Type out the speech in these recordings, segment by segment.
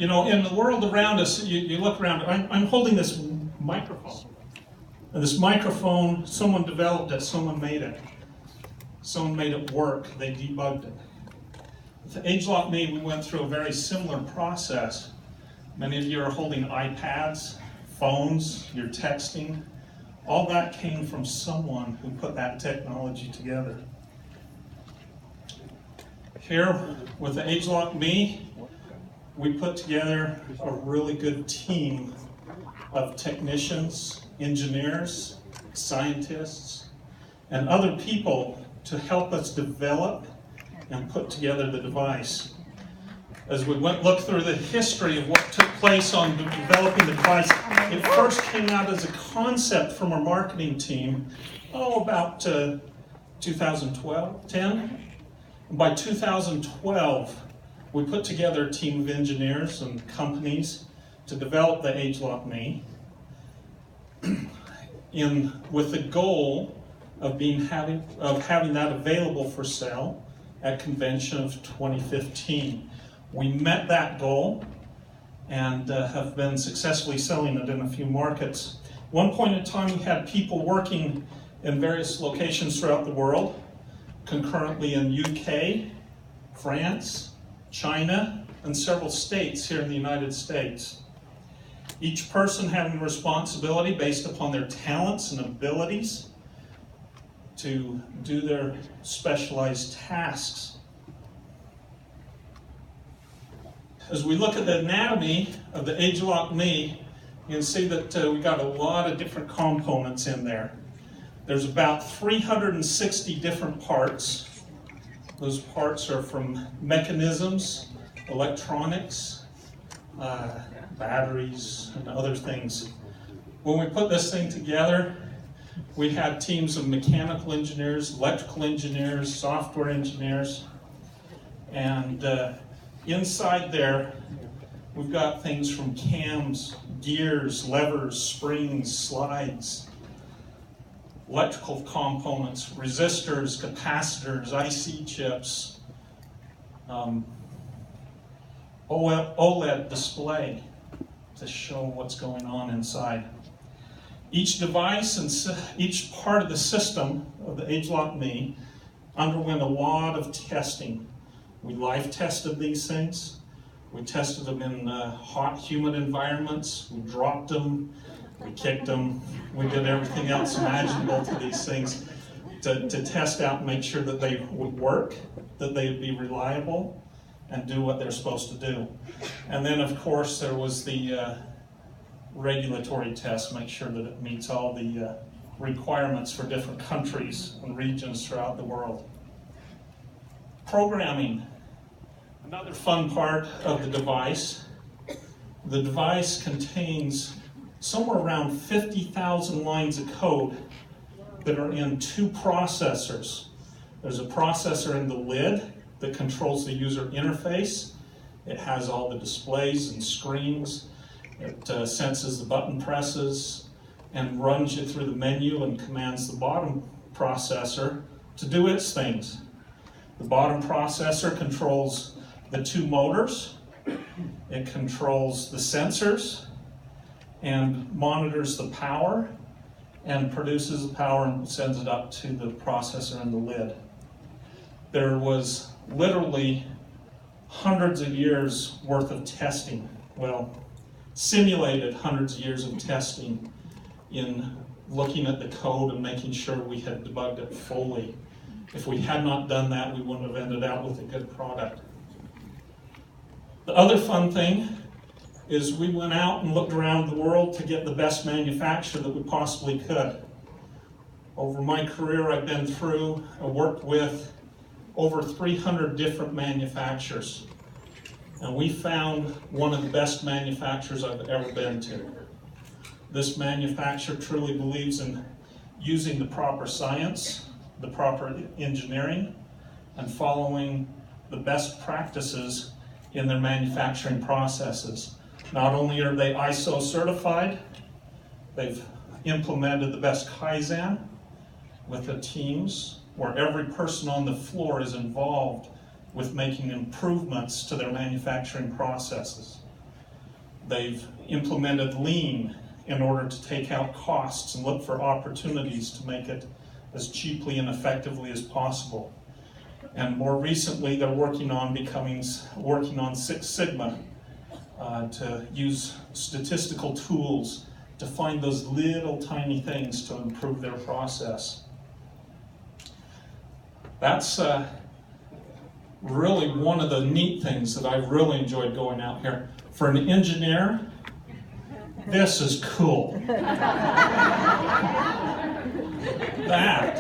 You know, in the world around us, you look around, I'm holding this microphone. And this microphone, someone developed it, someone made it. Someone made it work, they debugged it. With ageLOC Me, we went through a very similar process. Many of you are holding iPads, phones, you're texting. All that came from someone who put that technology together. Here, with the ageLOC Me, we put together a really good team of technicians, engineers, scientists, and other people to help us develop and put together the device. As we look through the history of what took place on developing the device, it first came out as a concept from our marketing team, about 2012, 10. And by 2012, we put together a team of engineers and companies to develop the ageLOC Me, with the goal of having that available for sale at convention of 2015. We met that goal and have been successfully selling it in a few markets. One point in time, we had people working in various locations throughout the world, concurrently in UK, France, China, and several states here in the United States. Each person having a responsibility based upon their talents and abilities to do their specialized tasks. As we look at the anatomy of the ageLOC Me, you can see that we got a lot of different components in there. There's about 360 different parts. Those parts are from mechanisms, electronics, batteries, and other things. When we put this thing together, we had teams of mechanical engineers, electrical engineers, software engineers, and inside there, we've got things from cams, gears, levers, springs, slides, electrical components, resistors, capacitors, IC chips, OLED display to show what's going on inside. Each device and each part of the system of the ageLOC Me underwent a lot of testing. We live tested these things. We tested them in hot, humid environments. We dropped them. We kicked them. We did everything else imaginable to these things to test out and make sure that they would work, that they would be reliable, and do what they're supposed to do. And then, of course, there was the regulatory test, make sure that it meets all the requirements for different countries and regions throughout the world. Programming, another fun part of the device. The device contains somewhere around 50,000 lines of code that are in two processors. There's a processor in the lid that controls the user interface. It has all the displays and screens. It senses the button presses and runs you through the menu and commands the bottom processor to do its things. The bottom processor controls the two motors. It controls the sensors and monitors the power and produces the power and sends it up to the processor in the lid. There was literally hundreds of years worth of testing. Well, simulated hundreds of years of testing in looking at the code and making sure we had debugged it fully. If we had not done that, we wouldn't have ended up with a good product. The other fun thing is we went out and looked around the world to get the best manufacturer that we possibly could. Over my career, I've been through, I worked with over 300 different manufacturers. And we found one of the best manufacturers I've ever been to. This manufacturer truly believes in using the proper science, the proper engineering, and following the best practices in their manufacturing processes. Not only are they ISO certified, they've implemented the best Kaizen with the teams where every person on the floor is involved with making improvements to their manufacturing processes. They've implemented lean in order to take out costs and look for opportunities to make it as cheaply and effectively as possible. And more recently, they're working on Six Sigma to use statistical tools to find those little tiny things to improve their process. That's really one of the neat things that I've really enjoyed going out here. For an engineer, this is cool. That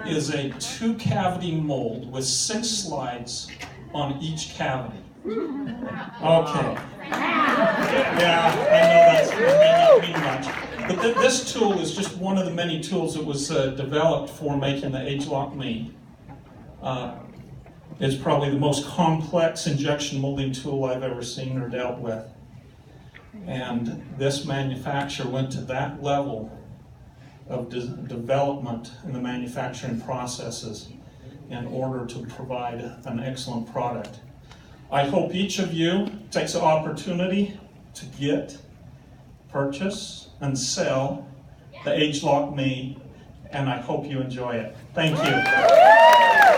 is a 2-cavity mold with 6 slides on each cavity. Okay. Yeah, I know that may not mean much. But this tool is just one of the many tools that was developed for making the ageLOC Me. It's probably the most complex injection molding tool I've ever seen or dealt with. And this manufacturer went to that level of development in the manufacturing processes in order to provide an excellent product. I hope each of you takes the opportunity to get, purchase, and sell the ageLOC Me, and I hope you enjoy it. Thank you.